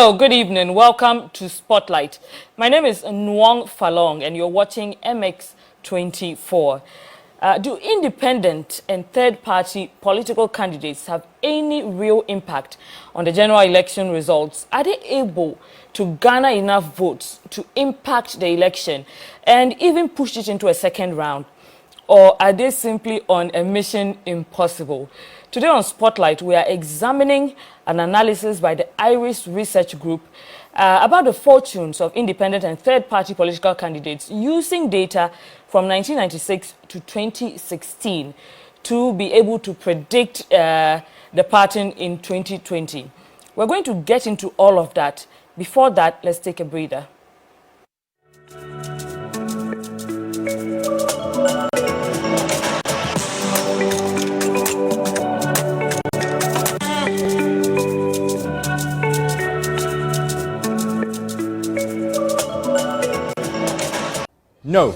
Hello, good evening. Welcome to Spotlight. My name is Nuong Faalong and you're watching MX24. Do independent and third-party political candidates have any real impact on the general election results? Are they able to garner enough votes to impact the election and even push it into a second round? Or are they simply on a mission impossible? Today on Spotlight, we are examining an analysis by the Iris Research Group about the fortunes of independent and third-party political candidates using data from 1996 to 2016 to be able to predict the pattern in 2020. We're going to get into all of that. Before that, let's take a breather. No,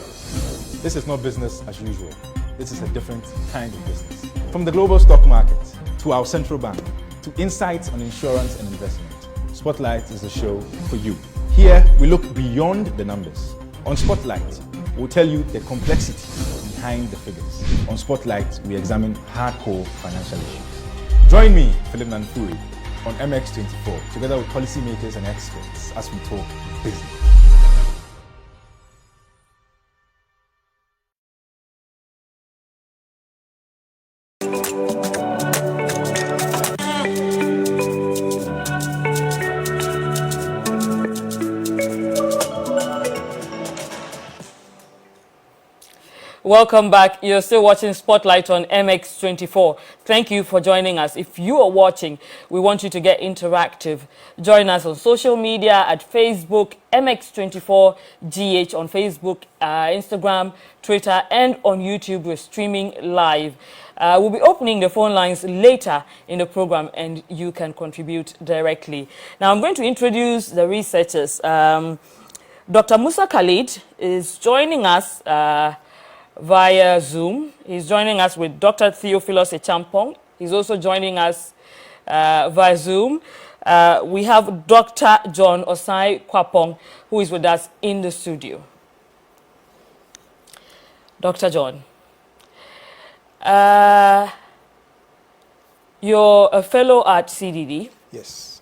this is not business as usual. This is a different kind of business. From the global stock market, to our central bank, to insights on insurance and investment, Spotlight is a show for you. Here, we look beyond the numbers. On Spotlight, we'll tell you the complexity behind the figures. On Spotlight, we examine hardcore financial issues. Join me, Philip Nanfuri, on MX24, together with policymakers and experts as we talk business. Welcome back. You're still watching Spotlight on MX24. Thank you for joining us. If you are watching, we want you to get interactive. Join us on social media at Facebook, MX24GH on Facebook, Instagram, Twitter, and on YouTube. We're streaming live. We'll be opening the phone lines later in the program, and you can contribute directly. Now, I'm going to introduce the researchers. Dr. Musa Khalid is joining us via Zoom. He's joining us with Dr. Theophilus Echampong. He's also joining us via Zoom. We have Dr. John Osai Kwapong, who is with us in the studio. Dr. John, you're a fellow at CDD. Yes.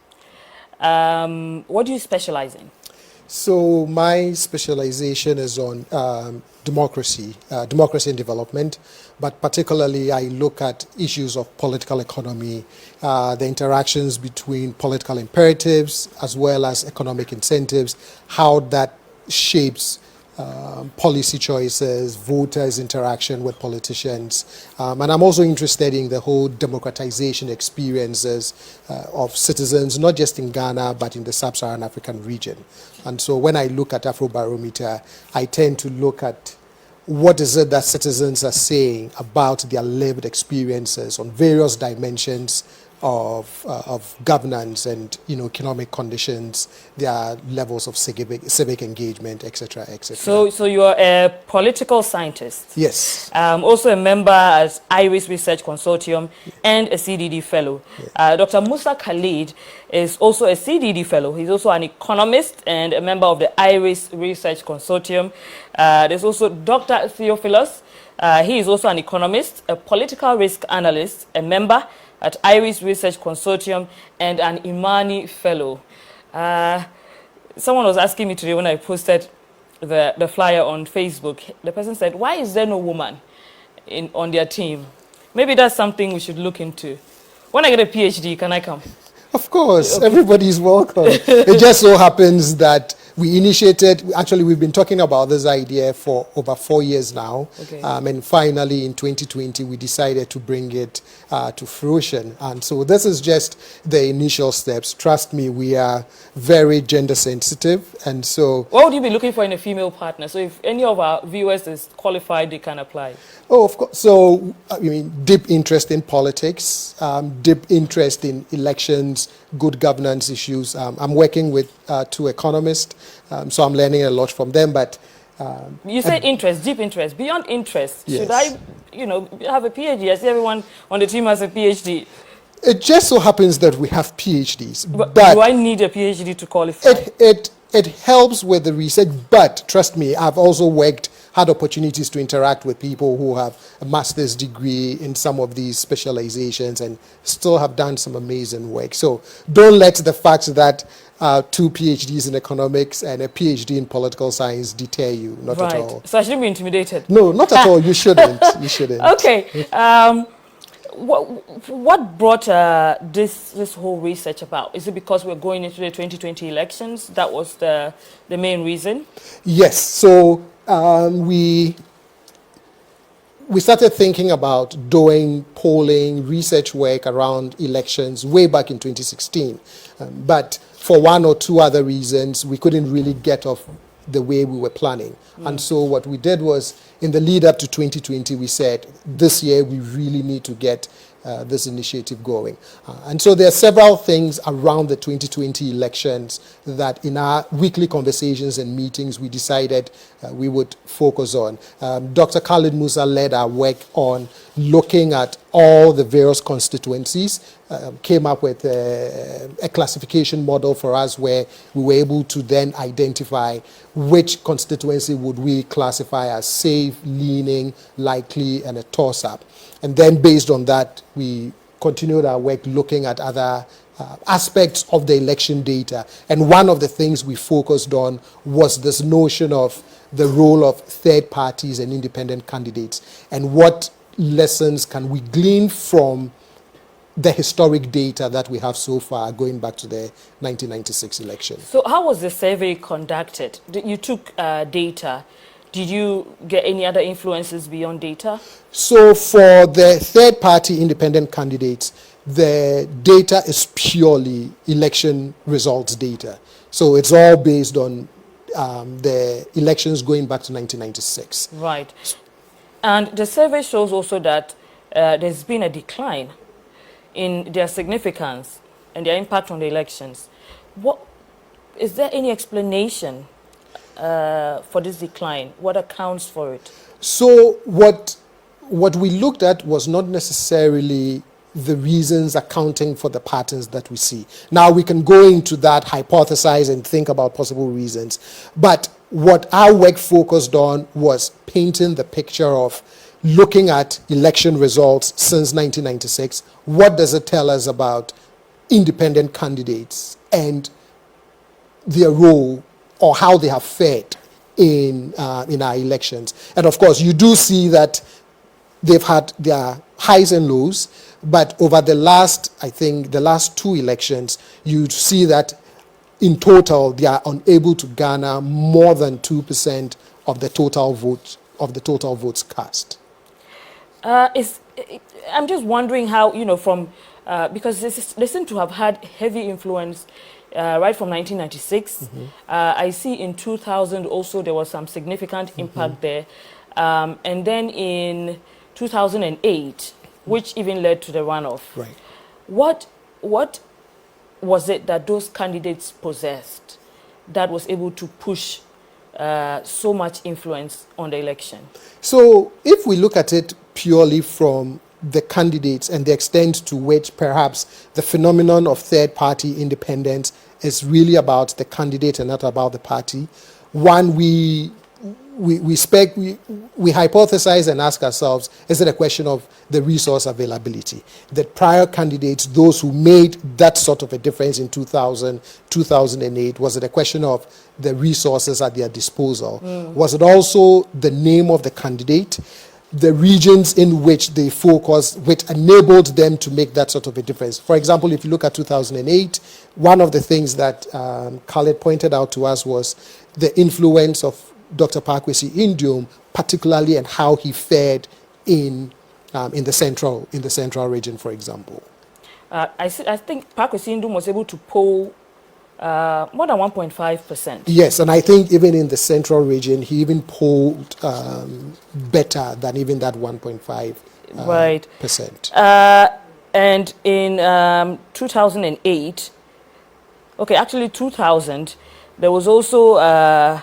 What do you specialize in? So my specialization is on democracy and development, but particularly I look at issues of political economy, the interactions between political imperatives as well as economic incentives, how that shapes policy choices, voters' interaction with politicians. And I'm also interested in the whole democratization experiences of citizens, not just in Ghana, but in the sub-Saharan African region. And so when I look at Afrobarometer, I tend to look at what is it that citizens are saying about their lived experiences on various dimensions of governance and economic conditions, their levels of civic engagement, etc., etc. So you are a political scientist. Yes. Also a member as Iris Research Consortium and a CDD fellow. Yeah. Dr. Musa Khalid is also a CDD fellow. He's also an economist and a member of the Iris Research Consortium. There's also Dr. Theophilus. He is also an economist, a political risk analyst, a member at Iris Research Consortium, and an Imani Fellow. Someone was asking me today when I posted the flyer on Facebook. The person said, why is there no woman on their team? Maybe that's something we should look into. When I get a PhD, can I come? Of course, okay. Everybody is welcome. It just so happens that we initiated, actually we've been talking about this idea for over 4 years now. Okay. And finally in 2020 we decided to bring it to fruition. And so this is just the initial steps. Trust me, we are very gender sensitive. And so... What would you be looking for in a female partner? So if any of our viewers is qualified, they can apply. Oh, of course. So, I mean, deep interest in politics, deep interest in elections, good governance issues. I'm working with 2 economists, so I'm learning a lot from them. But you said interest, deep interest, beyond interest. Yes. Should I, have a PhD? I see everyone on the team has a PhD. It just so happens that we have PhDs, But do I need a PhD to qualify? it helps with the research, but trust me, I've also had opportunities to interact with people who have a master's degree in some of these specializations and still have done some amazing work. So don't let the fact that 2 PhDs in economics and a PhD in political science deter you, not at all. So I shouldn't be intimidated? No, not at all. You shouldn't. You shouldn't. Okay. What brought this whole research about? Is it because we're going into the 2020 elections? That was the main reason? Yes. So we started thinking about doing polling, research work around elections way back in 2016. But for one or two other reasons, we couldn't really get off the way we were planning. And so what we did was, in the lead up to 2020, we said, this year we really need to get this initiative going. And so there are several things around the 2020 elections that in our weekly conversations and meetings we decided we would focus on. Dr. Khalid Musa led our work on looking at all the various constituencies, came up with a classification model for us where we were able to then identify which constituency would we classify as safe, leaning, likely, and a toss-up. And then based on that, we continued our work looking at other aspects of the election data. And one of the things we focused on was this notion of the role of third parties and independent candidates, and what lessons can we glean from the historic data that we have so far going back to the 1996 election. So how was the survey conducted? You took data. Did you get any other influences beyond data? So for the third-party independent candidates, the data is purely election results data. So it's all based on the elections going back to 1996. Right. And the survey shows also that there's been a decline in their significance and their impact on the elections. Is there any explanation for this decline? What accounts for it? So what we looked at was not necessarily the reasons accounting for the patterns that we see. Now we can go into that, hypothesize and think about possible reasons, but what our work focused on was painting the picture of looking at election results since 1996. What does it tell us about independent candidates and their role or how they have fared in our elections? And of course, you do see that they've had their highs and lows, but over the last 2 elections, you see that in total, they are unable to garner more than 2% of the total votes cast. I'm just wondering how, because they seem to have had heavy influence right from 1996. I see in 2000 also there was some significant impact there. And then in 2008, which even led to the runoff. Right. What was it that those candidates possessed that was able to push so much influence on the election? So if we look at it purely from the candidates and the extent to which perhaps the phenomenon of third-party independence is really about the candidate and not about the party, one, we hypothesize and ask ourselves, is it a question of the resource availability? That prior candidates, those who made that sort of a difference in 2000, 2008, was it a question of the resources at their disposal? Was it also the name of the candidate, the regions in which they focused, which enabled them to make that sort of a difference? For example, if you look at 2008, one of the things that Khaled pointed out to us was the influence of Dr. Parkwesi Indium, particularly, and how he fared in the central region, for example. I think Parkwesi Indium was able to poll more than 1.5%. Yes, and I think even in the central region, he even polled better than even that 1.5%. Right. And in 2008, okay, actually 2000, there was also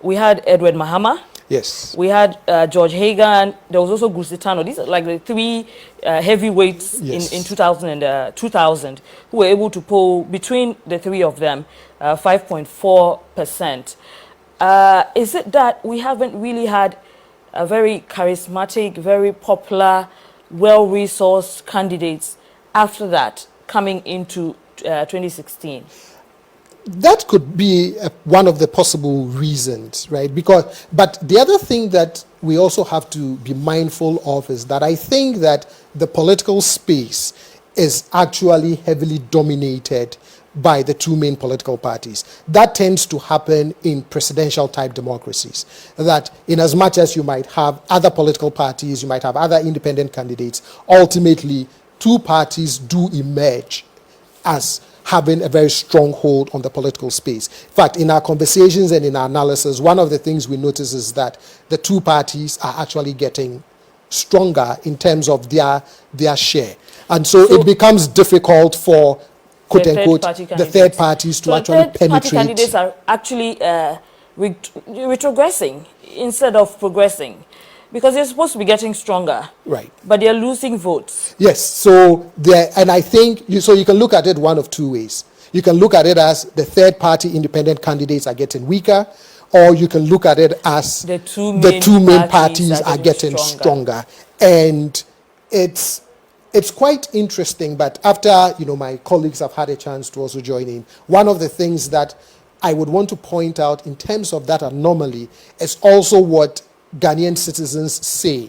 we had Edward Mahama. Yes. We had George Hagan. There was also Gusitano. These are like the three heavyweights Yes. in 2000 who were able to poll between the three of them 5.4%. Is it that we haven't really had a very charismatic, very popular, well-resourced candidates after that coming into 2016? That could be one of the possible reasons, right? But the other thing that we also have to be mindful of is that I think that the political space is actually heavily dominated by the two main political parties. That tends to happen in presidential type democracies. That in as much as you might have other political parties, you might have other independent candidates, ultimately two parties do emerge as having a very strong hold on the political space. In fact, in our conversations and in our analysis, one of the things we notice is that the two parties are actually getting stronger in terms of their share. And so it becomes difficult for, quote unquote, the third parties to actually penetrate. Third party candidates are actually retrogressing instead of progressing, because they're supposed to be getting stronger, right? But they're losing votes. Yes. So and I think you can look at it one of two ways. You can look at it as the third party independent candidates are getting weaker, or you can look at it as the two main parties are getting stronger. And it's quite interesting. But after my colleagues have had a chance to also join in, one of the things that I would want to point out in terms of that anomaly is also what Ghanaian citizens say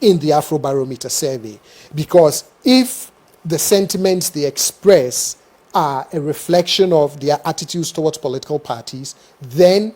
in the Afrobarometer survey. Because if the sentiments they express are a reflection of their attitudes towards political parties, then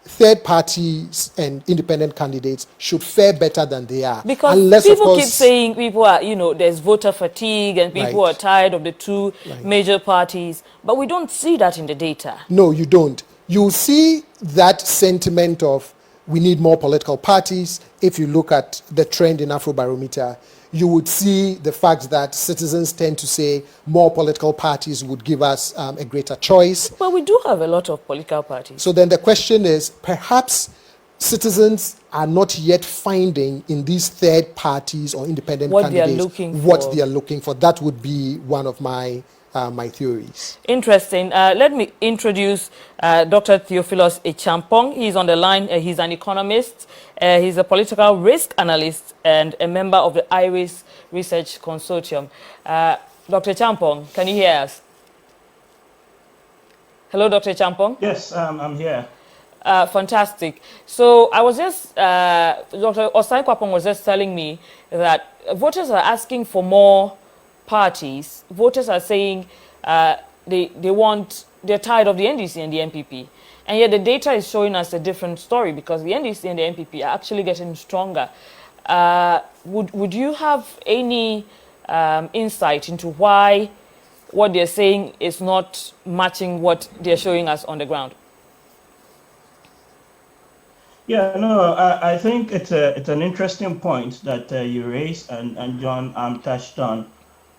third parties and independent candidates should fare better than they are. Because unless, people of course, keep saying people are, there's voter fatigue and people are tired of the two major parties, but we don't see that in the data. No, you don't. You see that sentiment of we need more political parties. If you look at the trend in Afrobarometer, you would see the fact that citizens tend to say more political parties would give us a greater choice. Well, we do have a lot of political parties. So then the question is, perhaps citizens are not yet finding in these third parties or independent candidates what they are looking for. That would be one of my theories. Interesting. Let me introduce Dr. Theophilus Echampong. He's on the line. He's an economist. He's a political risk analyst and a member of the IRIS Research Consortium. Dr. Echampong, can you hear us? Hello, Dr. Echampong? Yes, I'm here. Fantastic. So I was just, Dr. Osai Kwapong was just telling me that voters are asking for more parties. Voters are saying they're tired of the NDC and the NPP. And yet the data is showing us a different story, because the NDC and the NPP are actually getting stronger. Would you have any insight into why what they're saying is not matching what they're showing us on the ground? Yeah, no, I think it's an interesting point that you raised and John touched on.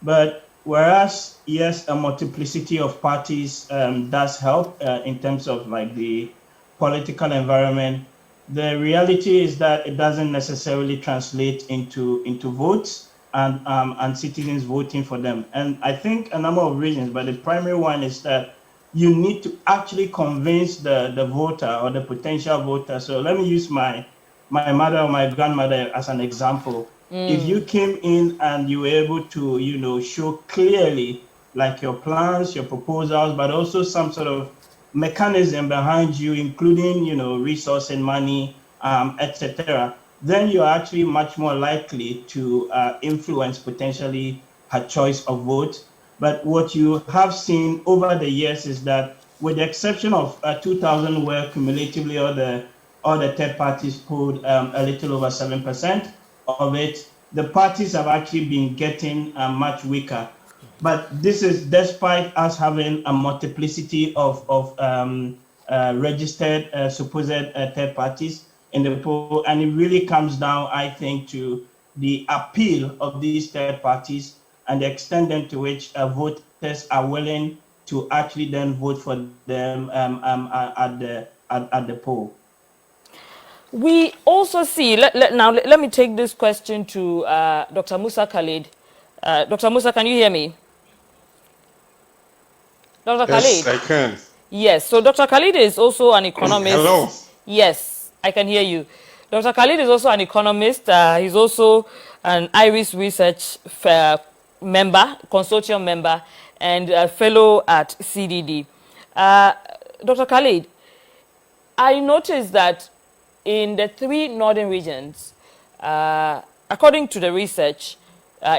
But whereas, yes, a multiplicity of parties does help in terms of like the political environment, the reality is that it doesn't necessarily translate into votes and citizens voting for them. And I think a number of reasons, but the primary one is that you need to actually convince the voter or the potential voter. So let me use my mother or my grandmother as an example. If you came in and you were able to, show clearly like your plans, your proposals, but also some sort of mechanism behind you, including, resource and money, etc., then you're actually much more likely to influence potentially her choice of vote. But what you have seen over the years is that, with the exception of 2000, where cumulatively all the third parties polled a little over 7% of it, the parties have actually been getting much weaker. But this is despite us having a multiplicity of registered supposed third parties in the poll. And it really comes down, I think, to the appeal of these third parties and the extent to which voters are willing to actually then vote for them at the poll. We also see, let me take this question to Dr. Musa Khalid. Dr. Musa, can you hear me? Dr. Yes, Khalid? I can. Yes, so Dr. Khalid is also an economist. Hello. Yes, I can hear you. Dr. Khalid is also an economist. He's also an Iris Research member, consortium member, and a fellow at CDD. Dr. Khalid, I noticed that in the three northern regions, according to the research,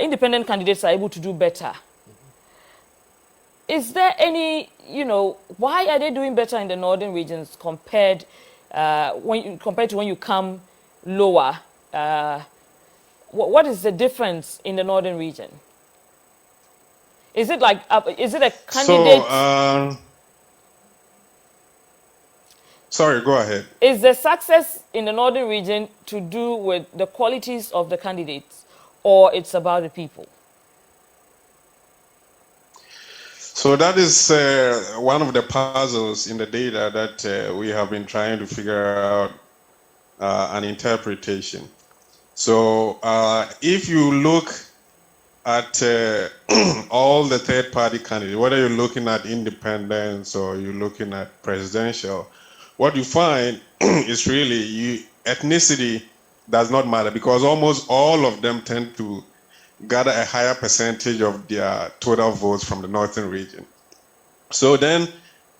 independent candidates are able to do better. Is there any, why are they doing better in the northern regions compared to when you come lower? What is the difference in the northern region? Is it like, is it a candidate? Sorry, go ahead. Is the success in the northern region to do with the qualities of the candidates, or it's about the people? So that is one of the puzzles in the data that we have been trying to figure out an interpretation. So if you look at all the third-party candidates, whether you're looking at independents or you're looking at presidential, what you find is really ethnicity does not matter, because almost all of them tend to gather a higher percentage of their total votes from the northern region. So then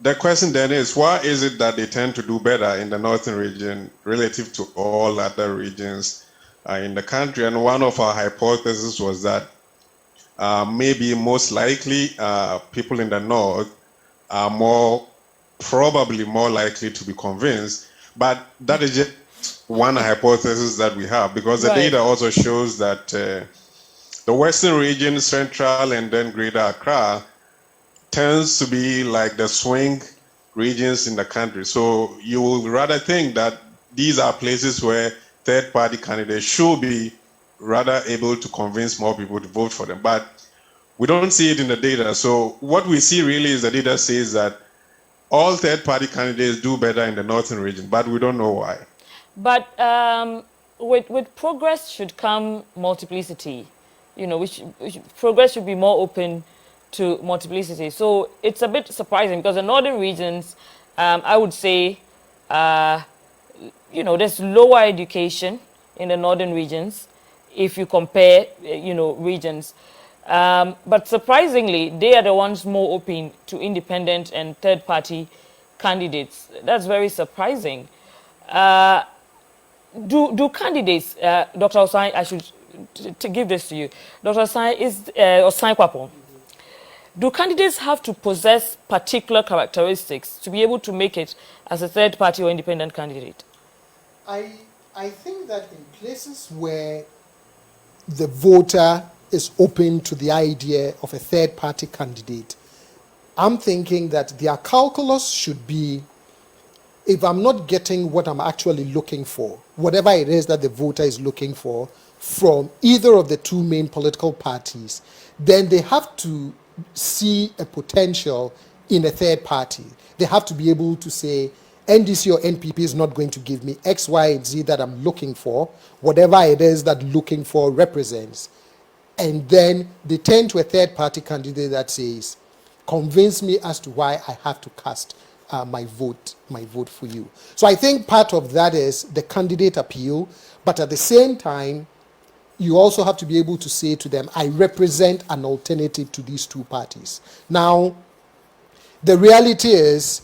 the question then is, why is it that they tend to do better in the northern region relative to all other regions in the country? And one of our hypotheses was that maybe most likely people in the north are probably more likely to be convinced, but that is just one hypothesis that we have, because the data also shows that the western region, central, and then greater Accra tends to be like the swing regions in the country. So you will rather think that these are places where third-party candidates should be rather able to convince more people to vote for them. But we don't see it in the data. So what we see really is the data says that all third-party candidates do better in the northern region, but we don't know why. But with progress should come multiplicity. Progress should be more open to multiplicity. So it's a bit surprising, because the northern regions, I would say, there's lower education in the northern regions if you compare, regions. But surprisingly, they are the ones more open to independent and third-party candidates. That's very surprising. Do candidates, Dr. Osai, I should give this to you. Dr. Osai, Osai Kwapo, do candidates have to possess particular characteristics to be able to make it as a third-party or independent candidate? I think that in places where the voter is open to the idea of a third-party candidate, I'm thinking that their calculus should be, if I'm not getting what I'm actually looking for, whatever it is that the voter is looking for from either of the two main political parties, then they have to see a potential in a third party. They have to be able to say, NDC or NPP is not going to give me X, Y, and Z that I'm looking for, whatever it is that looking for represents. And then they turn to a third party candidate that says, convince me as to why I have to cast my vote for you. So I think part of that is the candidate appeal, but at the same time, you also have to be able to say to them, I represent an alternative to these two parties. Now, the reality is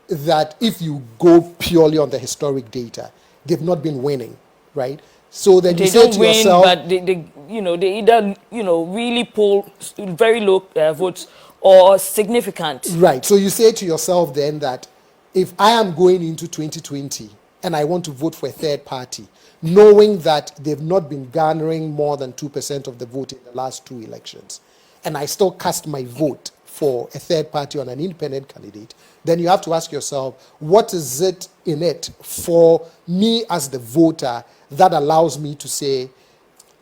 that if you go purely on the historic data, they've not been winning, right? So then you say to yourself, but they either really poll very low votes or significant. Right. So you say to yourself then that if I am going into 2020 and I want to vote for a third party, knowing that they've not been garnering more than 2% of the vote in the last two elections, and I still cast my vote for a third party on an independent candidate, then you have to ask yourself, what is it in it for me as the voter that allows me to say,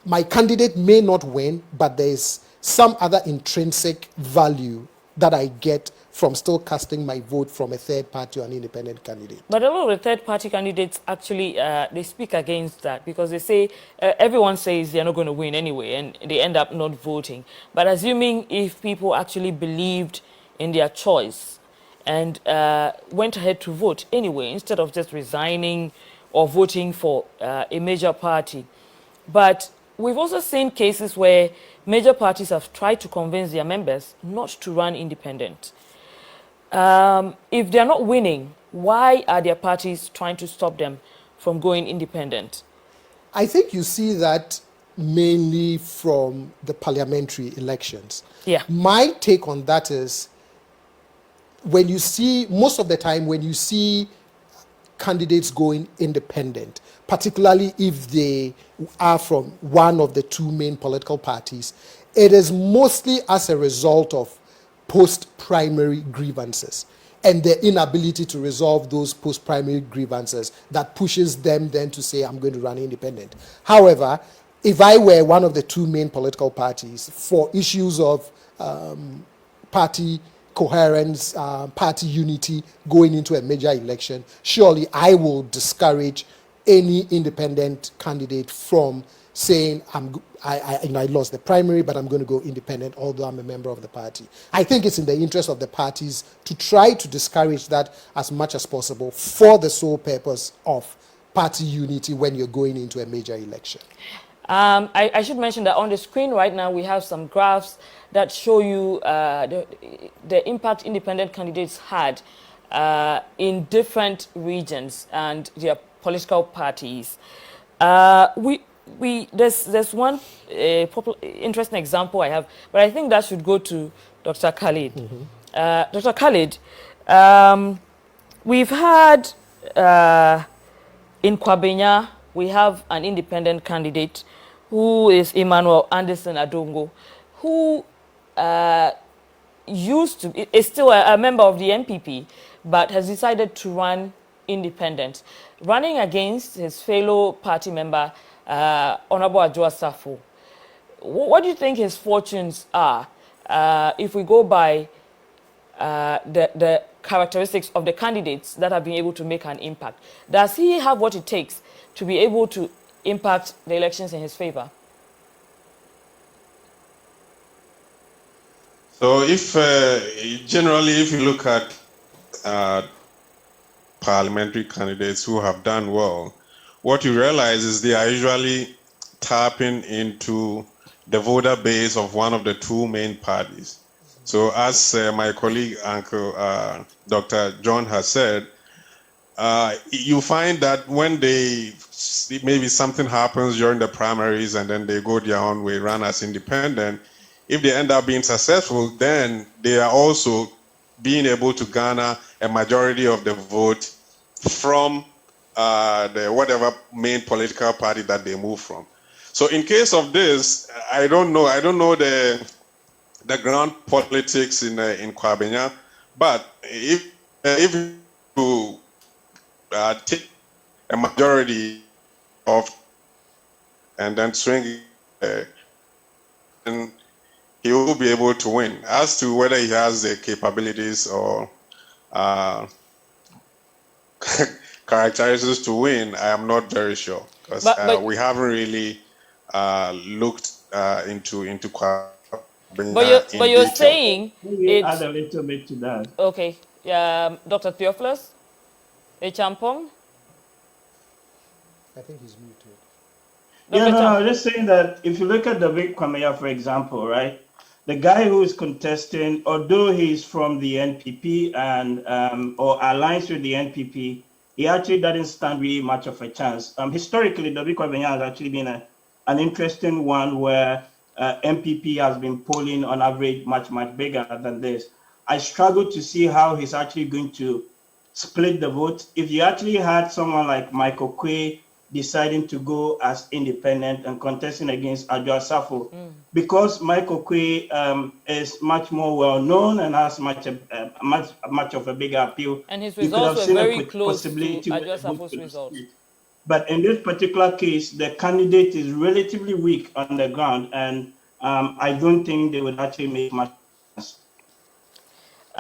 my candidate may not win, but there's some other intrinsic value that I get from still casting my vote from a third party or an independent candidate. But a lot of the third-party candidates actually, they speak against that because they say, everyone says they're not going to win anyway, and they end up not voting. But assuming if people actually believed in their choice and went ahead to vote anyway, instead of just resigning or voting for a major party. But we've also seen cases where major parties have tried to convince their members not to run independent. If they're not winning, why are their parties trying to stop them from going independent? I think you see that mainly from the parliamentary elections. Yeah. My take on that is when you see, most of the time, when you see candidates going independent, particularly if they are from one of the two main political parties, it is mostly as a result of post-primary grievances and the inability to resolve those post-primary grievances that pushes them then to say, I'm going to run independent. However, if I were one of the two main political parties, for issues of party coherence, party unity going into a major election, surely I will discourage any independent candidate from saying I lost the primary, but I'm going to go independent, although I'm a member of the party. I think it's in the interest of the parties to try to discourage that as much as possible for the sole purpose of party unity when you're going into a major election. I should mention that on the screen right now we have some graphs that show you the impact independent candidates had in different regions and their political parties. There's one interesting example I have, but I think that should go to Dr. Khalid. Dr. Khalid, we've had in Kwabenya, we have an independent candidate who is Emmanuel Anderson Adongo, who is still a member of the NPP, but has decided to run independent, running against his fellow party member, Honorable Adjoa Safo. What do you think his fortunes are if we go by the characteristics of the candidates that have been able to make an impact? Does he have what it takes to be able to impact the elections in his favor? So if generally, if you look at parliamentary candidates who have done well, what you realize is they are usually tapping into the voter base of one of the two main parties. So as my colleague, Uncle Dr. John has said, you find that when maybe something happens during the primaries and then they go their own way, run as independent, if they end up being successful, then they are also being able to garner a majority of the vote from the whatever main political party that they move from. So in case of this, I don't know the ground politics in Kwabenya, but if you take a majority of and then swing and he will be able to win. As to whether he has the capabilities or characteristics to win, I am not very sure, because we haven't really looked into Kwabenya. But you're saying it's... add a little bit to that. Okay. Dr. Theophilus Echampong? I think he's muted. I'm just saying that if you look at David Kwamenya, for example, right? The guy who is contesting, although he's from the NPP and or aligns with the NPP, he actually doesn't stand really much of a chance. Historically, David Kwamenya has actually been an interesting one where MPP has been polling on average much bigger than this. I struggle to see how he's actually going to split the vote. If you actually had someone like Michael Quay deciding to go as independent and contesting against Adjoa Safo, because Michael Quay is much more well known and has much of a bigger appeal. And his results were very close to Adjoa Safo's results. But in this particular case, the candidate is relatively weak on the ground, and I don't think they would actually make much sense.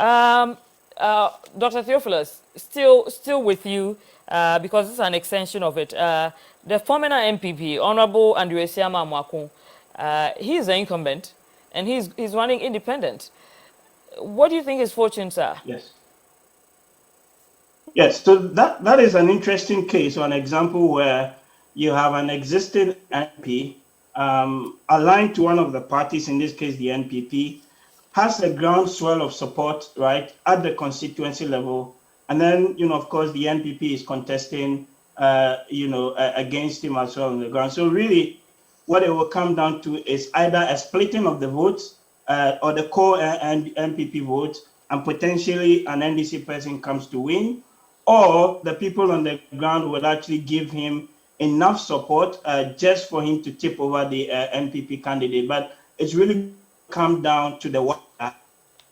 Dr. Theophilus, still with you, because this is an extension of it. The former MPP, Honorable Andrew Esiama Amwakun, he's the incumbent, and he's running independent. What do you think his fortunes are? Yes. Yes, so that is an interesting case or an example where you have an existing MP aligned to one of the parties, in this case the NPP, has a groundswell of support, right, at the constituency level. And then, of course, the NPP is contesting, against him as well on the ground. So really, what it will come down to is either a splitting of the votes or the core NPP votes, and potentially an NDC person comes to win, or the people on the ground will actually give him enough support just for him to tip over the NPP candidate. But it's really come down to the one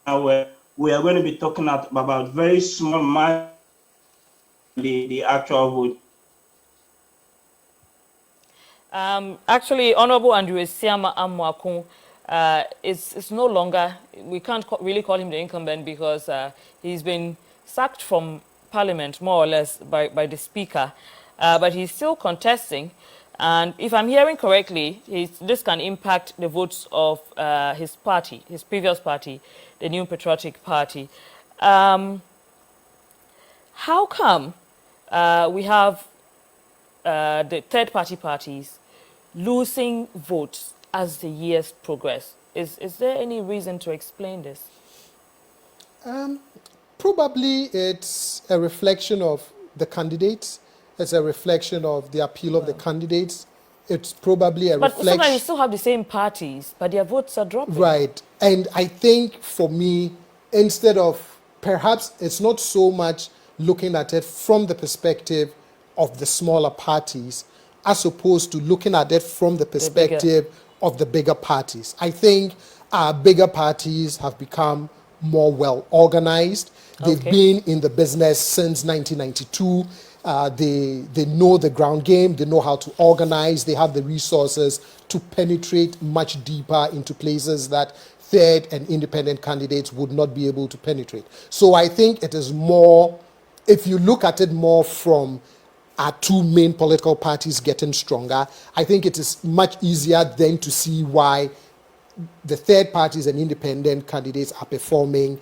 where we are going to be talking about very small margin, the actual vote. Actually, Honorable Andrew Esiama Amwakun is no longer, we can't really call him the incumbent, because he's been sacked from Parliament, more or less, by the Speaker. But he's still contesting. And if I'm hearing correctly, this can impact the votes of his party, his previous party, the New Patriotic Party. How come we have the third-party parties losing votes as the years progress? Is there any reason to explain this? Probably it's a reflection of the candidates. It's a reflection of the appeal of the candidates. It's probably a reflection. But sometimes you still have the same parties, but their votes are dropping. Right. And I think for me, instead of, perhaps it's not so much looking at it from the perspective of the smaller parties, as opposed to looking at it from the perspective of the bigger parties. I think our bigger parties have become more well organized. They've been in the business since 1992. They know the ground game. They know how to organize. They have the resources to penetrate much deeper into places that third and independent candidates would not be able to penetrate. So I think it is more, if you look at it more from our two main political parties getting stronger, I think it is much easier then to see why the third parties and independent candidates are performing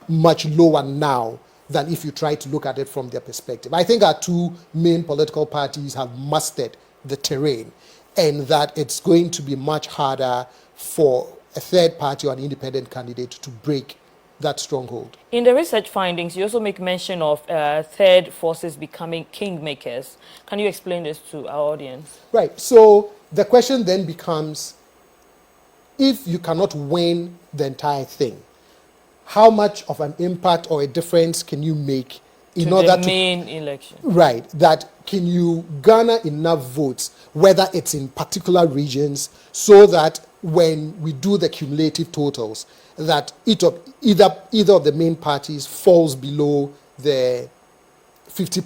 much lower now than if you try to look at it from their perspective. I think our two main political parties have mastered the terrain, and that it's going to be much harder for a third party or an independent candidate to break that stronghold. In the research findings, you also make mention of third forces becoming kingmakers. Can you explain this to our audience? Right. So the question then becomes, if you cannot win the entire thing, how much of an impact or a difference can you make in order to the main election? Right. That can you garner enough votes, whether it's in particular regions, so that when we do the cumulative totals, that either of the main parties falls below the 50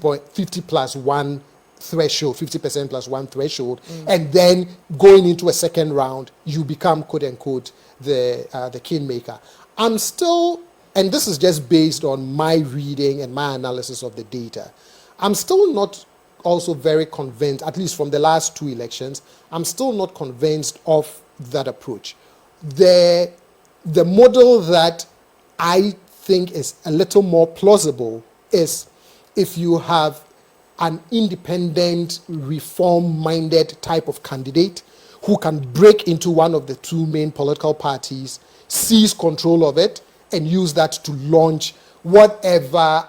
plus one threshold, 50% plus one threshold, and then going into a second round, you become, quote unquote, the kingmaker. I'm still, and this is just based on my reading and my analysis of the data, I'm still not also very convinced, at least from the last two elections, I'm still not convinced of that approach. The model that I think is a little more plausible is if you have an independent, reform-minded type of candidate who can break into one of the two main political parties, seize control of it, and use that to launch whatever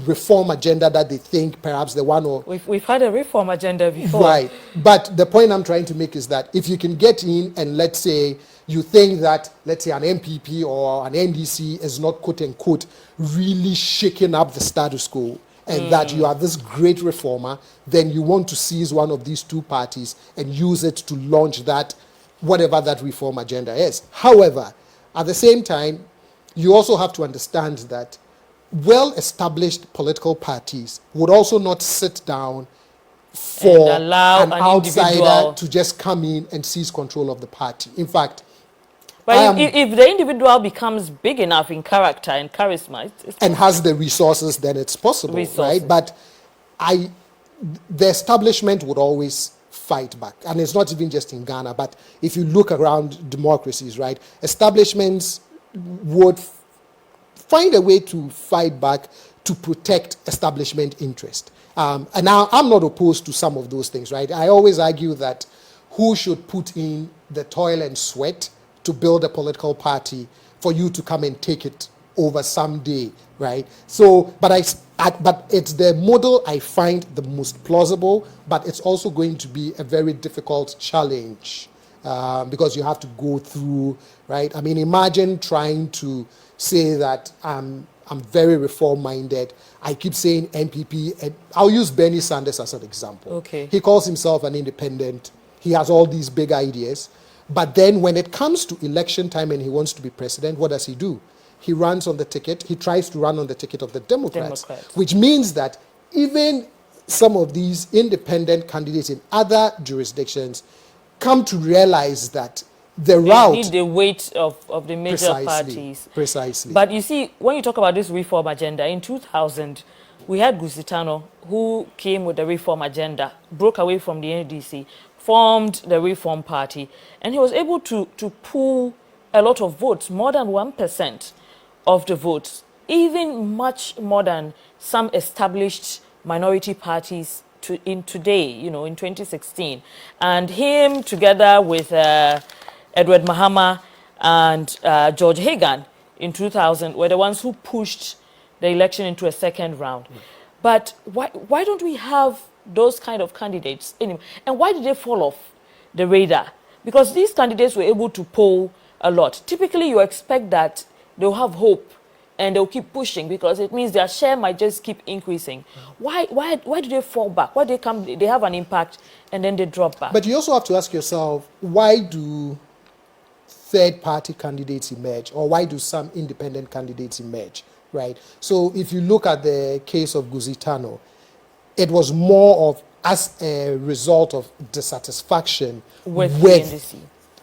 reform agenda that they think perhaps the one or... We've had a reform agenda before. Right. But the point I'm trying to make is that if you can get in and let's say you think that, let's say, an MPP or an NDC is not, quote unquote, really shaking up the status quo, and that you are this great reformer, then you want to seize one of these two parties and use it to launch that, whatever that reform agenda is. However, at the same time, you also have to understand that well-established political parties would also not sit down for an outsider to just come in and seize control of the party. In fact, But if the individual becomes big enough in character and charisma, and has the resources, then it's possible, right? But the establishment would always fight back. And it's not even just in Ghana, but if you look around democracies, right, establishments would find a way to fight back to protect establishment interest. And now I'm not opposed to some of those things, right? I always argue that who should put in the toil and sweat to build a political party for you to come and take it over someday, right? So, but it's the model I find the most plausible, but it's also going to be a very difficult challenge because you have to go through, right? I mean, imagine trying to say that I'm very reform-minded. I keep saying NPP, and I'll use Bernie Sanders as an example. Okay. He calls himself an independent. He has all these big ideas. But then when it comes to election time and he wants to be president, what does he do? He runs on the ticket. He tries to run on the ticket of the Democrats. Which means that even some of these independent candidates in other jurisdictions come to realize that the route... They need the weight of the major parties. Precisely. But you see, when you talk about this reform agenda, in 2000, we had Gusitano, who came with the reform agenda, broke away from the NDC, formed the Reform Party, and he was able to pull a lot of votes, more than 1% of the votes, even much more than some established minority parties in today, you know, in 2016. And him, together with Edward Mahama and George Hagan in 2000, were the ones who pushed the election into a second round. But why don't we have those kind of candidates anyway? And why did they fall off the radar? Because these candidates were able to poll a lot. Typically, you expect that they'll have hope and they'll keep pushing because it means their share might just keep increasing. Why do they fall back? Why they have an impact and then they drop back? But you also have to ask yourself, why do third-party candidates emerge, or why do some independent candidates emerge, right? So if you look at the case of Gusitano, it was more of as a result of dissatisfaction with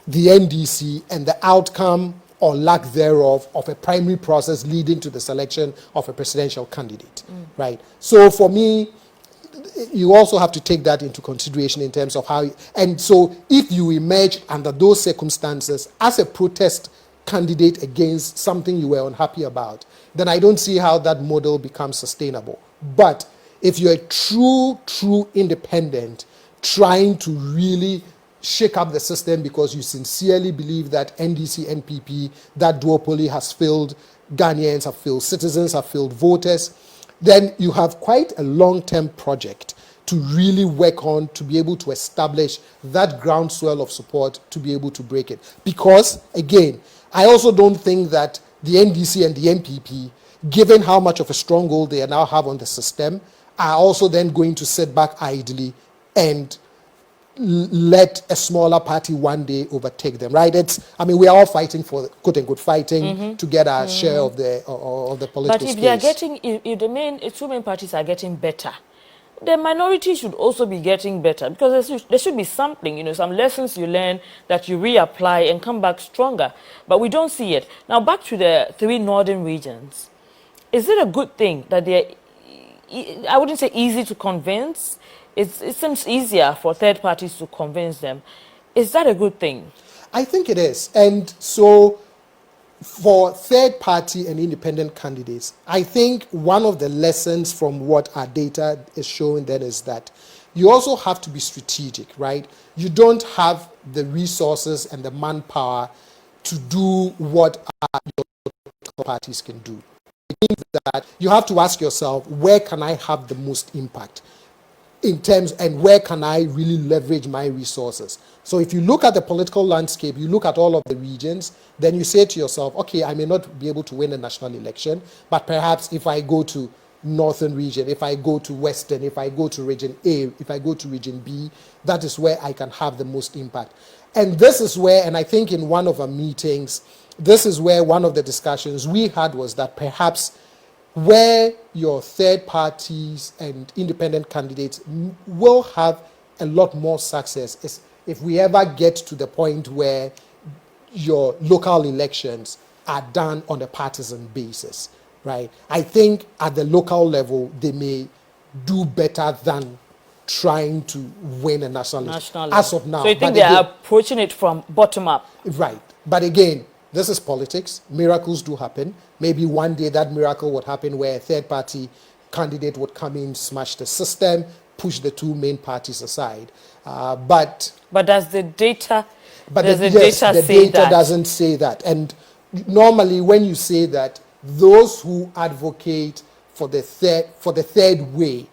the NDC and the outcome or lack thereof of a primary process leading to the selection of a presidential candidate, right? So for me, you also have to take that into consideration in terms of how, and so if you emerge under those circumstances as a protest candidate against something you were unhappy about, then I don't see how that model becomes sustainable. But if you're a true independent trying to really shake up the system because you sincerely believe that NDC, NPP, that duopoly has failed Ghanaians, have failed citizens, have failed voters, then you have quite a long-term project to really work on to be able to establish that groundswell of support to be able to break it. Because, again, I also don't think that the NDC and the NPP, given how much of a stronghold they now have on the system, are also then going to sit back idly and let a smaller party one day overtake them, right? We are all fighting for, quote unquote, fighting to get our share of the political space. But if they are getting, if the two main parties are getting better, the minority should also be getting better, because there should be something, some lessons you learn that you reapply and come back stronger. But we don't see it. Now, back to the three northern regions. Is it a good thing that they're, I wouldn't say easy to convince, it seems easier for third parties to convince them. Is that a good thing? I think it is. And so for third party and independent candidates, I think one of the lessons from what our data is showing then is that you also have to be strategic, right? You don't have the resources and the manpower to do what your parties can do. It means that you have to ask yourself, where can I have the most impact? In terms, and where can I really leverage my resources? So if you look at the political landscape, you look at all of the regions, then you say to yourself, okay, I may not be able to win a national election, but perhaps if I go to Northern region, if I go to Western, if I go to region A, if I go to region B, that is where I can have the most impact. And this is where, and I think in one of our meetings, this is where one of the discussions we had was that perhaps where your third parties and independent candidates will have a lot more success is if we ever get to the point where your local elections are done on a partisan basis, right? I think at the local level, they may do better than trying to win a national as of now. So you think they are approaching it from bottom up? Right. But again, this is politics. Miracles do happen. Maybe one day that miracle would happen where a third party candidate would come in, smash the system, push the two main parties aside. But does the data? The data doesn't say that. And normally, when you say that, those who advocate for the third way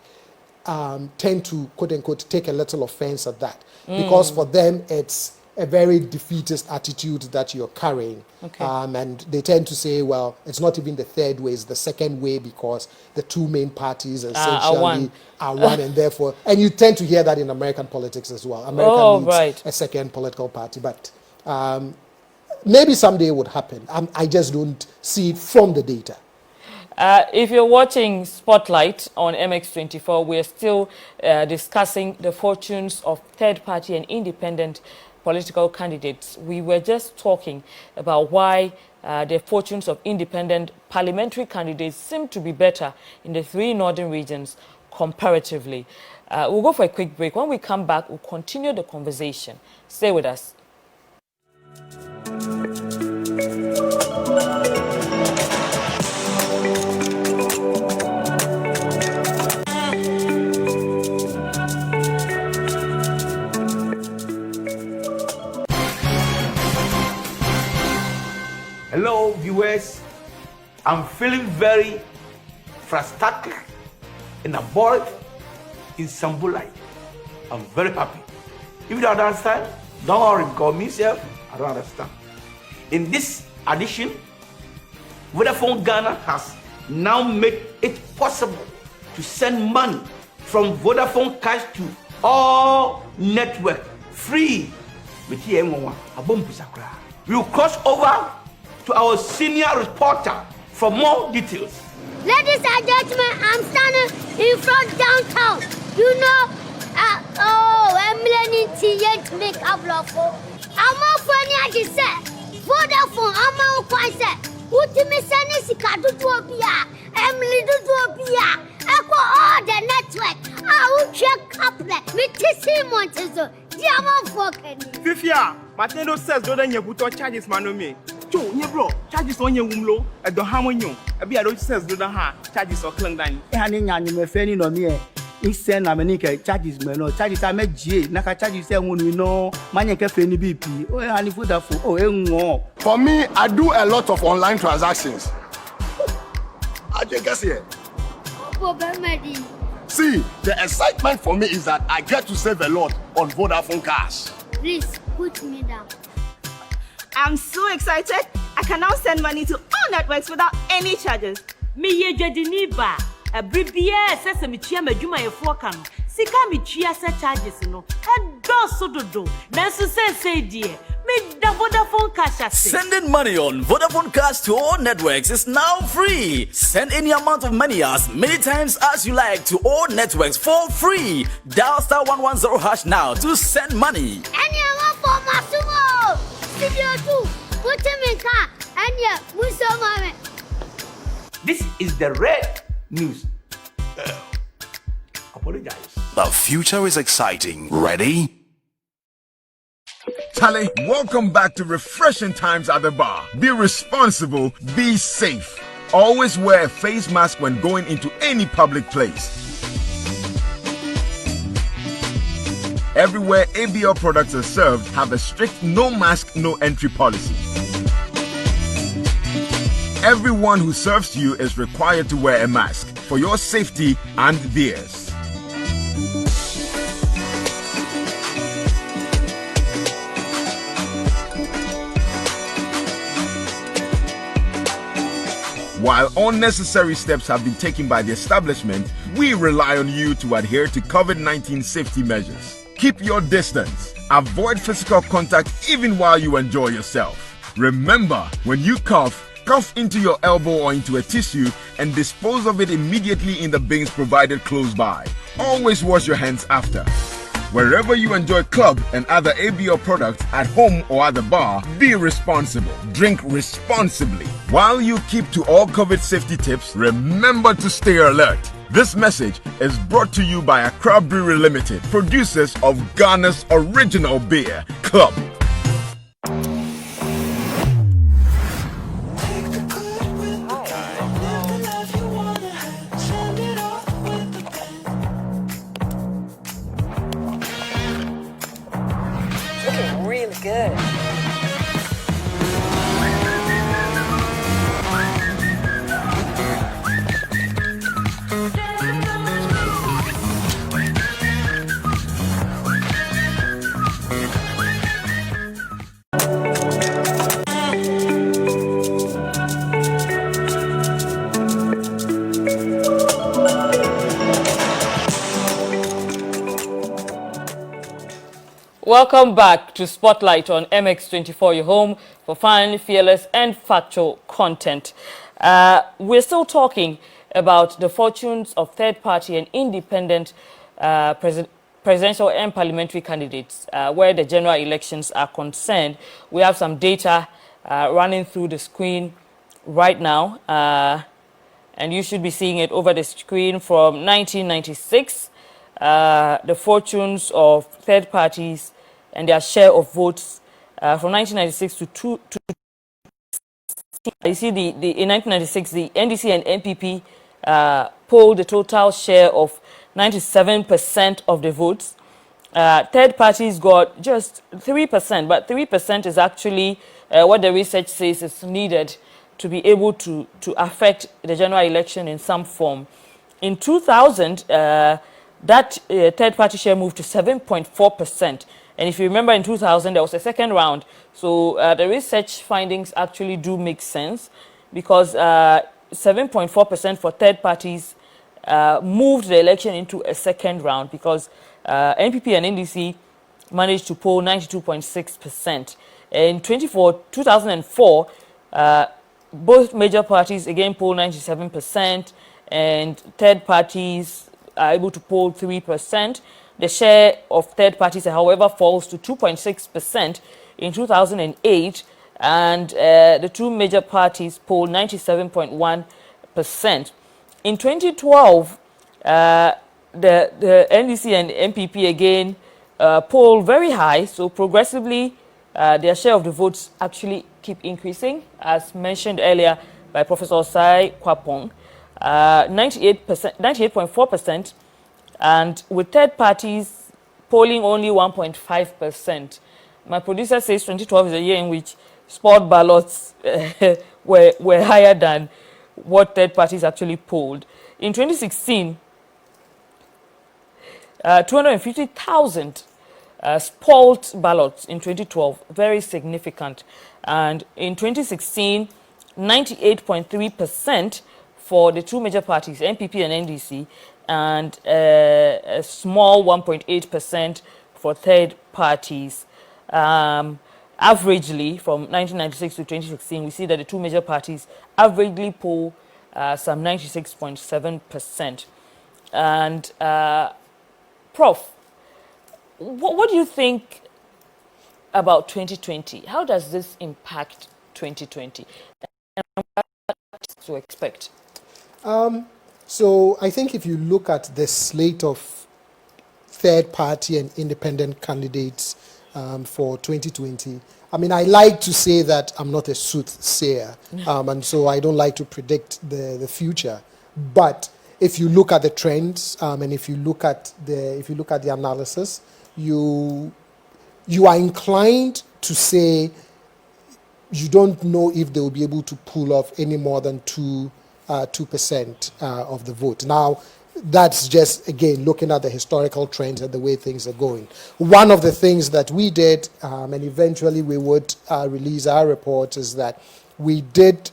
tend to, quote unquote, take a little offense at that, because for them it's a very defeatist attitude that you're carrying. Okay. And they tend to say, well, it's not even the third way, it's the second way, because the two main parties essentially are one and therefore, and you tend to hear that in American politics as well. America needs a second political party, but maybe someday it would happen. I just don't see it from the data. If you're watching Spotlight on MX24, we're still discussing the fortunes of third-party and independent political candidates. We were just talking about why the fortunes of independent parliamentary candidates seem to be better in the three northern regions comparatively. We'll go for a quick break. When we come back, we'll continue the conversation. Stay with us. Hello viewers, I'm feeling very frustrated and bored in Sambulai. I'm very happy. If you don't understand, don't worry, because myself, I don't understand. In this addition, Vodafone Ghana has now made it possible to send money from Vodafone Cash to all network free. We'll cross over to our senior reporter for more details. Ladies and gentlemen, I'm standing in front downtown. You know, I'm learning to make a vlog. I'm not funny as you said. Vodafone, I'm not quite said. Ultimate Senate, Kadutopia, Emily Dutopia, Echo all the network. I will check up there. Me Tissi Montezo, Diamond Falcon. Fifia, Matendo says, don't you put on charges, Manome? Two, you bro, charges on your wumlo, at the Hamonyo. A beer says, do not have charges or Clandan. Handing on you, Fanny, no me. Instead, Amanika charges me, no charges. I met J. Naka charges, when we know, Mania Cafe, BP, or any food oh, for me, I do a lot of online transactions. I can guess here. See, the excitement for me is that I get to save a lot on Vodafone Cash. Please put me down. I'm so excited. I can now send money to all networks without any charges. Me ye jediniba. A bribia says me chia me juma ye fokan. Sika me chia se charges no. A do so do. Nansu say dear. Me da Vodafone Cash. Sending money on Vodafone Cash to all networks is now free. Send any amount of money as many times as you like to all networks for free. Dial *110# now to send money. Any amount for Masumo. Studio 2. Put him in car. And yeah, Muso. This is the red news. Apologize. The future is exciting. Ready? Charlie, welcome back to refreshing times at the bar. Be responsible, be safe. Always wear a face mask when going into any public place. Everywhere ABL products are served have a strict no mask, no entry policy. Everyone who serves you is required to wear a mask for your safety and theirs. While unnecessary steps have been taken by the establishment, we rely on you to adhere to COVID-19 safety measures. Keep your distance. Avoid physical contact even while you enjoy yourself. Remember, when you cough into your elbow or into a tissue and dispose of it immediately in the bins provided close by. Always wash your hands after. Wherever you enjoy club and other ABO products at home or at the bar, be responsible. Drink responsibly. While you keep to all COVID safety tips, remember to stay alert. This message is brought to you by Accra Brewery Limited, producers of Ghana's original beer, Club. Looking really good. Welcome back to Spotlight on MX24, your home for fun, fearless, and factual content. We're still talking about the fortunes of third-party and independent presidential and parliamentary candidates where the general elections are concerned. We have some data running through the screen right now, and you should be seeing it over the screen from 1996. The fortunes of third parties and their share of votes from 1996 to you see in 1996 the NDC and NPP polled the total share of 97% of the votes. Third parties got just 3%, but 3% is actually what the research says is needed to be able to affect the general election in some form. In 2000, that third-party share moved to 7.4%. And if you remember, in 2000, there was a second round. So the research findings actually do make sense because 7.4% for third parties moved the election into a second round because NPP and NDC managed to poll 92.6%. In 2004, both major parties again polled 97%, and third parties are able to poll 3%. The share of third parties, however, falls to 2.6% in 2008, and the two major parties polled 97.1%. In 2012, the NDC and MPP again polled very high, so progressively their share of the votes actually keep increasing, as mentioned earlier by Professor Osai Kwapong. 98.4%, and with third parties polling only 1.5%. My producer says 2012 is a year in which spot ballots were higher than what third parties actually polled. In 2016, 250,000 spoiled ballots in 2012, very significant. And in 2016, 98.3% for the two major parties, NPP and NDC, and a small 1.8% for third parties. Averagely, from 1996 to 2016, we see that the two major parties averagely poll some 96.7%. And Prof, what do you think about 2020? How does this impact 2020? And what to expect? So I think if you look at the slate of third-party and independent candidates for 2020, I mean, I like to say that I'm not a soothsayer, and so I don't like to predict the future. But if you look at the trends and if you look at the analysis, you are inclined to say you don't know if they will be able to pull off any more than 2% of the vote. Now, that's just, again, looking at the historical trends and the way things are going. One of the things that we did, and eventually we would release our report, is that we did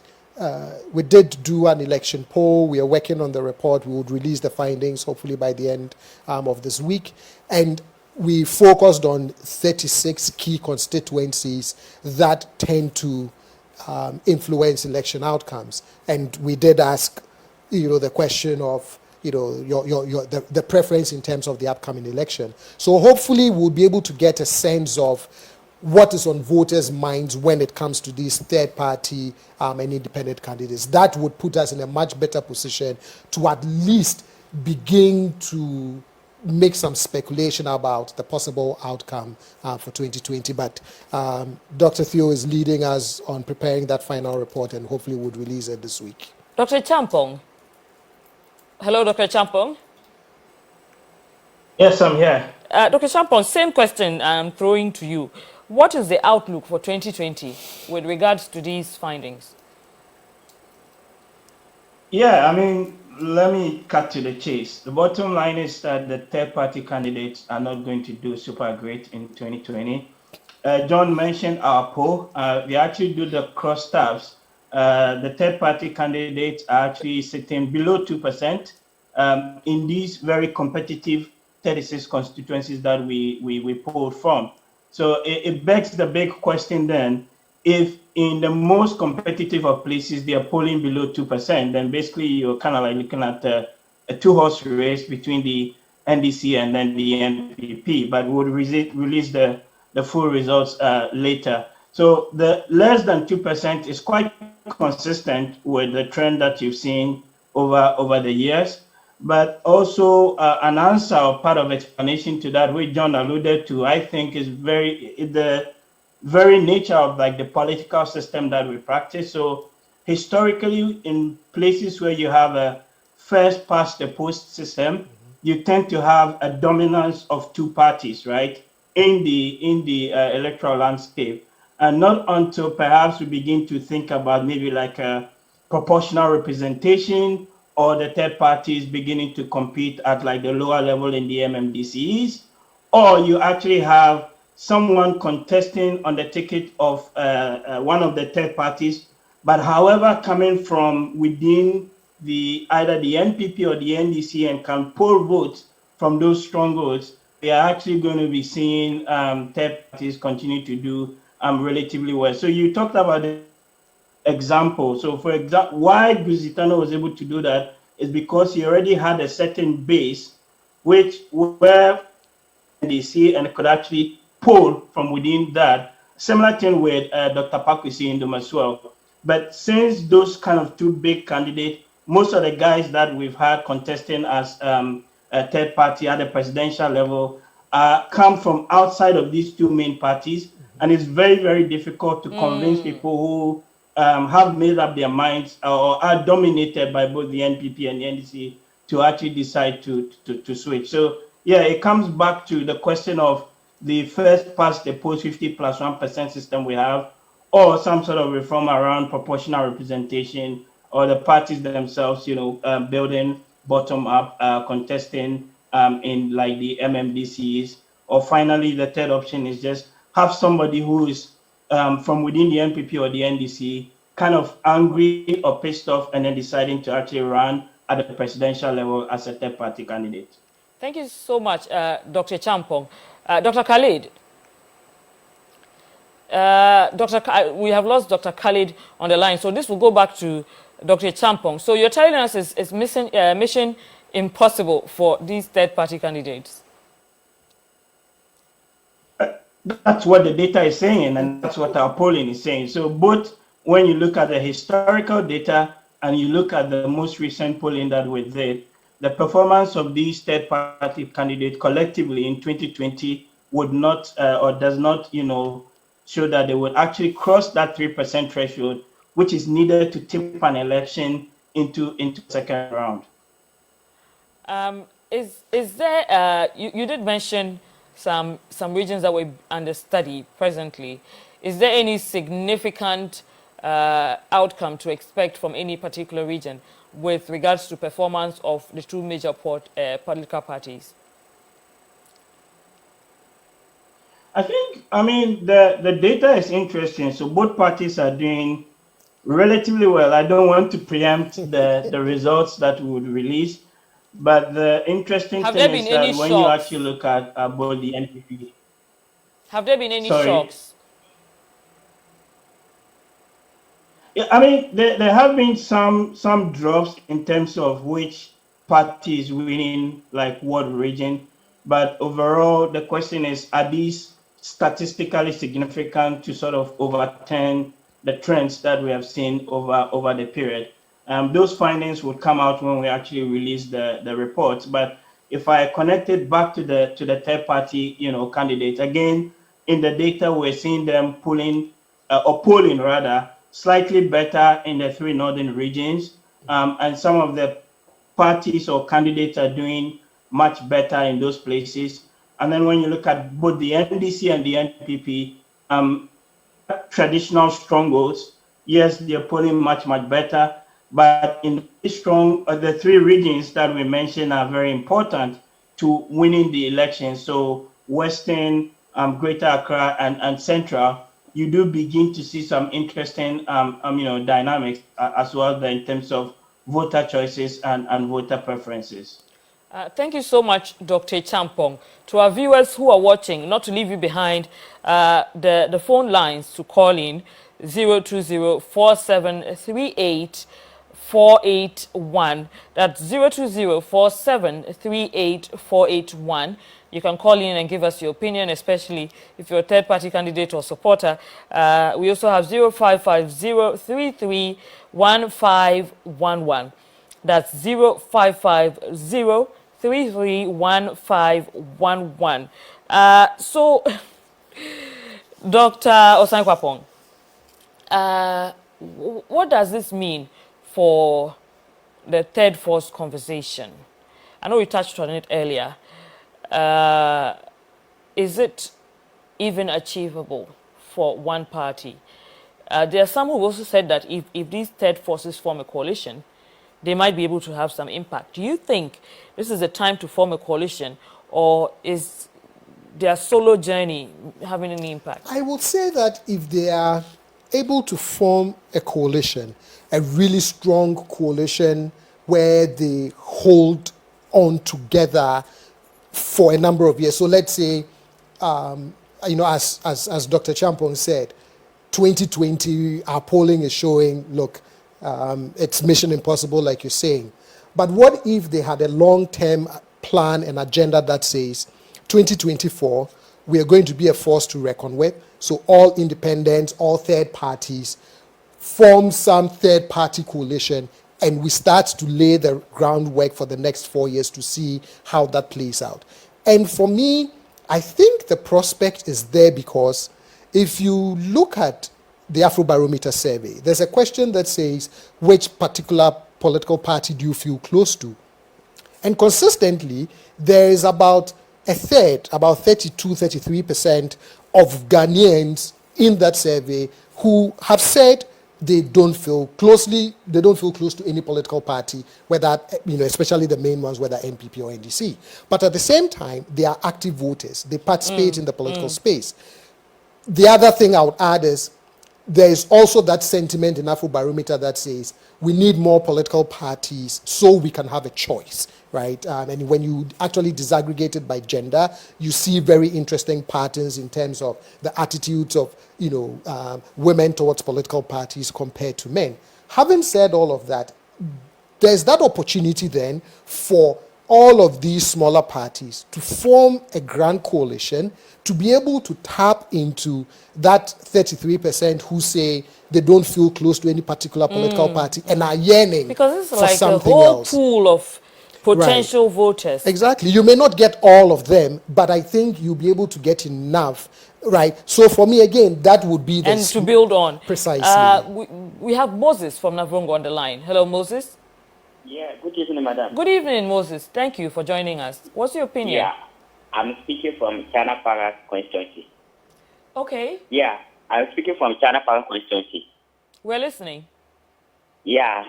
do an election poll. We are working on the report. We would release the findings hopefully by the end of this week. And we focused on 36 key constituencies that tend to influence election outcomes. And we did ask, the question of the preference in terms of the upcoming election. So hopefully we'll be able to get a sense of what is on voters' minds when it comes to these third-party and independent candidates. That would put us in a much better position to at least begin to make some speculation about the possible outcome for 2020. But Dr. Theo is leading us on preparing that final report and hopefully would release it this week. Dr. Champong. Hello, Dr. Champong. Yes, I'm here. Dr. Champong, same question I'm throwing to you. What is the outlook for 2020 with regards to these findings? Yeah, I mean, let me cut to the chase. The bottom line is that the third-party candidates are not going to do super great in 2020. John mentioned our poll. We actually do the cross tabs. The third-party candidates are actually sitting below 2% in these very competitive 36 constituencies that we polled from. So it begs the big question then, if in the most competitive of places they are polling below 2%, then basically you're kind of like looking at a two-horse race between the NDC and then the NPP, but we'll release the full results later. So the less than 2% is quite consistent with the trend that you've seen over the years. But also an answer or part of explanation to that, which John alluded to, I think is the very nature of like the political system that we practice. So historically, in places where you have a first past the post system, you tend to have a dominance of two parties, right, in the electoral landscape. And not until perhaps we begin to think about maybe like a proportional representation, or the third parties beginning to compete at like the lower level in the MMDCs, or you actually have someone contesting on the ticket of one of the third parties, but however coming from within either the NPP or the NDC and can pull votes from those strongholds, they are actually going to be seeing third parties continue to do relatively well. So you talked about the example. So for example, why Guzitano was able to do that is because he already had a certain base, where NDC and could actually pull from within that. Similar thing with Dr. Pakwisi in Dumaswell. But since those kind of two big candidates, most of the guys that we've had contesting as a third party at the presidential level come from outside of these two main parties. And it's very, very difficult to convince people who have made up their minds or are dominated by both the NPP and the NDC to actually decide to switch. So yeah, it comes back to the question of the first past the post 50+1% system we have, or some sort of reform around proportional representation, or the parties themselves, building bottom up, contesting in like the MMDCs, or finally the third option is just have somebody who is from within the NPP or the NDC kind of angry or pissed off and then deciding to actually run at the presidential level as a third party candidate. Thank you so much, Dr. Champong. Dr. Khalid, we have lost Dr. Khalid on the line, so this will go back to Dr. Champong. So you're telling us it's mission impossible for these third-party candidates? That's what the data is saying, and that's what our polling is saying. So both when you look at the historical data and you look at the most recent polling that we did, the performance of these third-party candidates collectively in 2020 would not or does not, show that they would actually cross that 3% threshold, which is needed to tip an election into second round. Is there? You did mention some regions that were under study presently. Is there any significant outcome to expect from any particular region with regards to performance of the two major political parties? I mean, the data is interesting. So both parties are doing relatively well. I don't want to preempt the results that we would release, but the interesting thing is that when you actually look at both the NPP. Have there been any shocks? Yeah, I mean, there have been some drops in terms of which party is winning like what region. But overall, the question is, are these statistically significant to sort of overturn the trends that we have seen over the period? Those findings would come out when we actually release the reports. But if I connect it back to the third party, candidate, again, in the data, we're seeing them polling rather slightly better in the three northern regions. And some of the parties or candidates are doing much better in those places. And then when you look at both the NDC and the NPP, traditional strongholds, yes, they're polling much, much better. But in the three regions that we mentioned are very important to winning the election. So Western, Greater Accra, and Central, you do begin to see some interesting, dynamics as well in terms of voter choices and voter preferences. Thank you so much, Dr. Champong. To our viewers who are watching, not to leave you behind, the phone lines to call in 020-4738-481. That's 020-4738-481. You can call in and give us your opinion, especially if you're a third-party candidate or supporter. We also have 0550-331511. That's 0550-331511. So, Dr. Osankwapong, what does this mean for the third force conversation? I know we touched on it earlier. Is it even achievable for one party? There are some who also said that if these third forces form a coalition, they might be able to have some impact. Do you think this is the time to form a coalition, or is their solo journey having any impact? I would say that if they are able to form a coalition, a really strong coalition where they hold on together for a number of years. So let's say, as Dr. Champong said, 2020, our polling is showing, look, it's mission impossible, like you're saying. But what if they had a long-term plan and agenda that says 2024, we are going to be a force to reckon with. So all independents, all third parties form some third-party coalition, and we start to lay the groundwork for the next 4 years to see how that plays out. And for me, I think the prospect is there because if you look at the Afrobarometer survey, there's a question that says, which particular political party do you feel close to? And consistently, there is about a third, about 33% of Ghanaians in that survey who have said they don't feel close to any political party, whether, especially the main ones, whether NPP or NDC. But at the same time, they are active voters. They participate in the political space. The other thing I would add is there is also that sentiment in Afrobarometer that says we need more political parties so we can have a choice, right? And when you actually disaggregate it by gender, you see very interesting patterns in terms of the attitudes of women towards political parties compared to men. Having said all of that, there's that opportunity then for all of these smaller parties to form a grand coalition to be able to tap into that 33% who say they don't feel close to any particular political party and are yearning because it's for like something a whole else. Pool of potential voters. Exactly. You may not get all of them, but I think you'll be able to get enough, right? So for me, again, that would be the... And to build on. Precisely. We have Moses from Navrongo on the line. Hello, Moses. Yeah, good evening, madam. Good evening, Moses. Thank you for joining us. What's your opinion? Yeah, I'm speaking from China Para constituency. Okay. Yeah, I'm speaking from China Para constituency. We're listening. Yeah,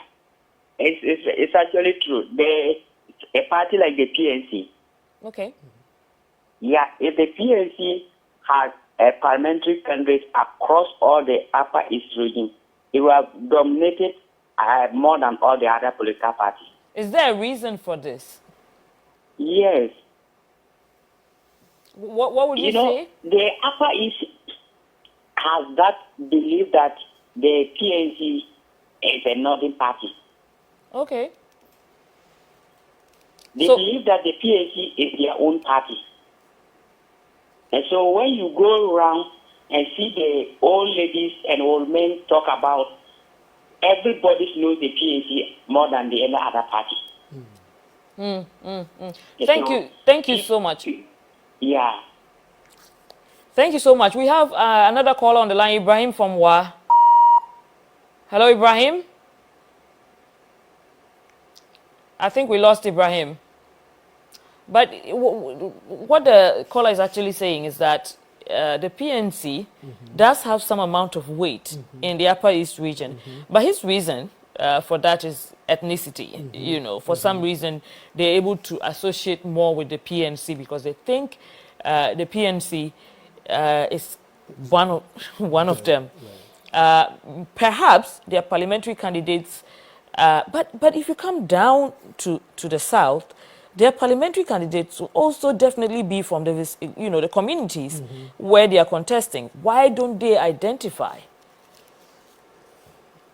it's actually true. A party like the PNC. Okay. Yeah, if the PNC had a parliamentary candidate across all the Upper East region, it would have dominated more than all the other political parties. Is there a reason for this? Yes. What would you say? The Upper East has that belief that the PNC is a northern party. Okay. They believe that the PAC is their own party. And so when you go around and see the old ladies and old men talk about, everybody knows the PAC more than the any other party. Thank you so much. Yeah. Thank you so much. We have another caller on the line, Ibrahim from Wa. Hello, Ibrahim. I think we lost Ibrahim. But what the caller is actually saying is that the PNC does have some amount of weight in the Upper East region. But his reason for that is ethnicity. You know, for some reason, they're able to associate more with the PNC because they think the PNC is one of them. Perhaps their parliamentary candidates, but if you come down to the south, their parliamentary candidates will also definitely be from the communities where they are contesting. Why don't they identify?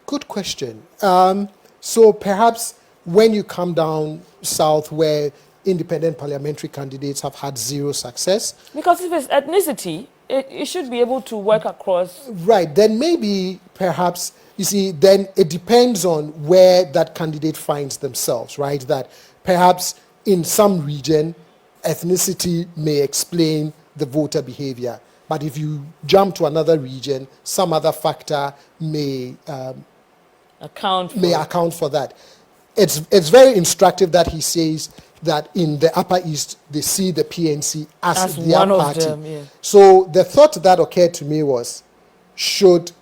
Good question. So perhaps when you come down south where independent parliamentary candidates have had zero success. Because if it's ethnicity, it should be able to work across. Right, then maybe perhaps, you see, then it depends on where that candidate finds themselves, right? That perhaps in some region, ethnicity may explain the voter behavior. But if you jump to another region, some other factor may account for that. It's very instructive that he says that in the Upper East, they see the PNC as their party. Of them, yeah. So the thought that occurred to me was, should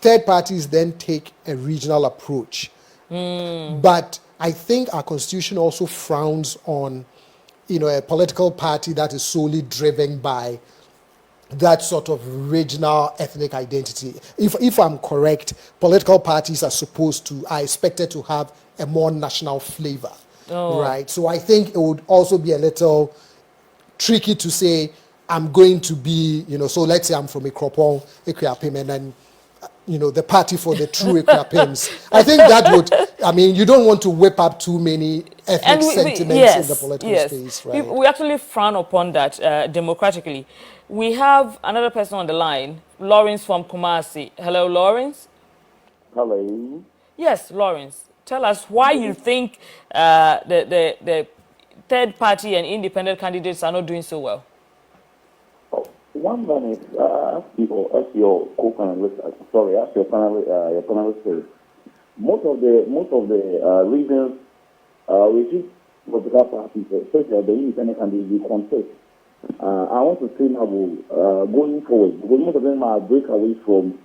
third parties then take a regional approach? But I think our constitution also frowns on, a political party that is solely driven by that sort of regional ethnic identity. If I'm correct, political parties are expected to have a more national flavor, right? So I think it would also be a little tricky to say, I'm going to be, so let's say I'm from Ikropong, Ekuapem, and then, the party for the true Ekuapems. I think that would, you don't want to whip up too many ethnic sentiments in the political space, right? We actually frown upon that democratically. We have another person on the line, Lawrence from Kumasi. Hello, Lawrence. Hello. Yes, Lawrence. Tell us why you think the third party and independent candidates are not doing so well. One thing is, as your co-panelist, as your panelist said, most of the reasons we see political parties, especially the independent candidates, we contest. I want to say now, going forward, because most of them are break away from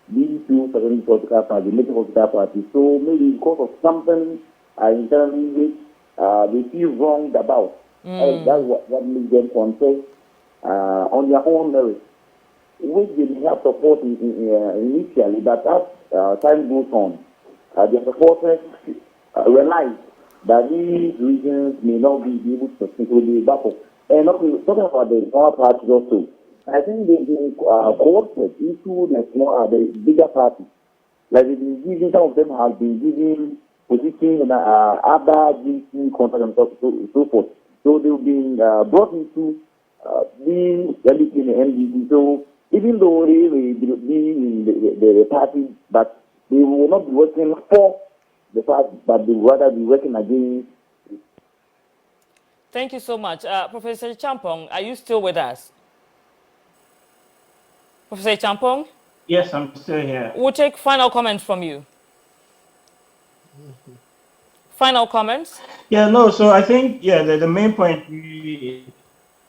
these two secondary political parties, major political parties. So maybe because of something internally which they feel wronged about, that's what makes them contest on their own merit, which they may have support initially, but as time goes on, their supporters realize that these regions may not be able to successfully battle. And talking about the small parties also, I think they've been co-opted into the bigger parties. Like some of them have been given positions in other GC contracts and so forth. So they've been brought into the LDP and NDP. So even though they will be in the party, but they will not be working for the party, but they will rather be working against. Thank you so much. Professor Champong, are you still with us? Professor Champong? Yes, I'm still here. We'll take final comments from you. Final comments? Yeah, no, so I think, the main point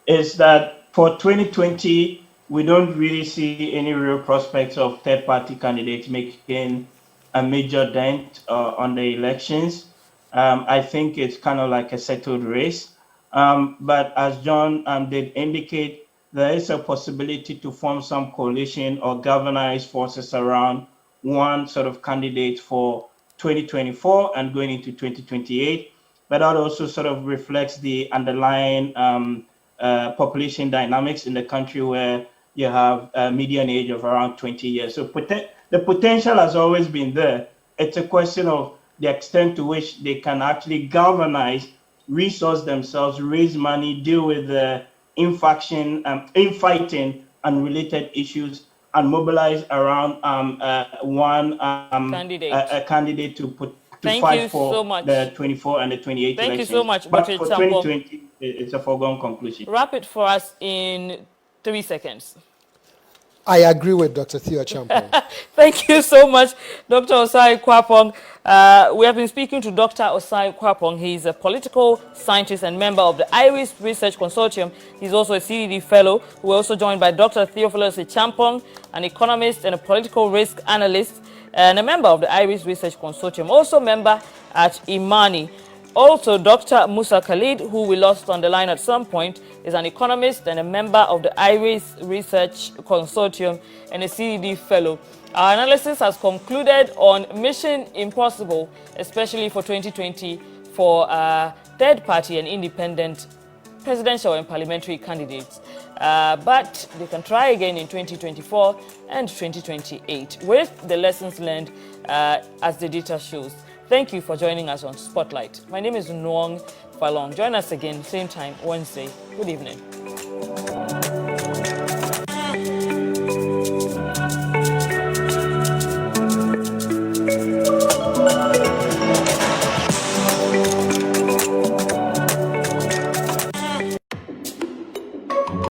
is that for 2020, we don't really see any real prospects of third-party candidates making a major dent on the elections. I think it's kind of like a settled race. But as John did indicate, there is a possibility to form some coalition or galvanize forces around one sort of candidate for 2024 and going into 2028. But that also sort of reflects the underlying population dynamics in the country, where you have a median age of around 20 years. So the potential has always been there. It's a question of the extent to which they can actually galvanize resource themselves, raise money, deal with the infighting and related issues, and mobilize around one candidate to fight for the 24 and the 28 Thank elections. you so much, But Dr. for Champong. 2020, it's a foregone conclusion. Wrap it for us in 3 seconds. I agree with Dr. Theo Champong. Thank you so much, Dr. Osai Kwapong. We have been speaking to Dr. Osai Kwapong. He's a political scientist and member of the Iris Research Consortium. He's also a CDD fellow. We're also joined by Dr. Theophilus Champong, an economist and a political risk analyst, and a member of the Iris Research Consortium, also member at Imani. Also, Dr. Musa Khalid, who we lost on the line at some point, is an economist and a member of the Iris Research Consortium and a CDD fellow. Our analysis has concluded on Mission Impossible, especially for 2020, for third-party and independent presidential and parliamentary candidates. But they can try again in 2024 and 2028 with the lessons learned as the data shows. Thank you for joining us on Spotlight. My name is Nuong Faalong. Join us again, same time, Wednesday. Good evening.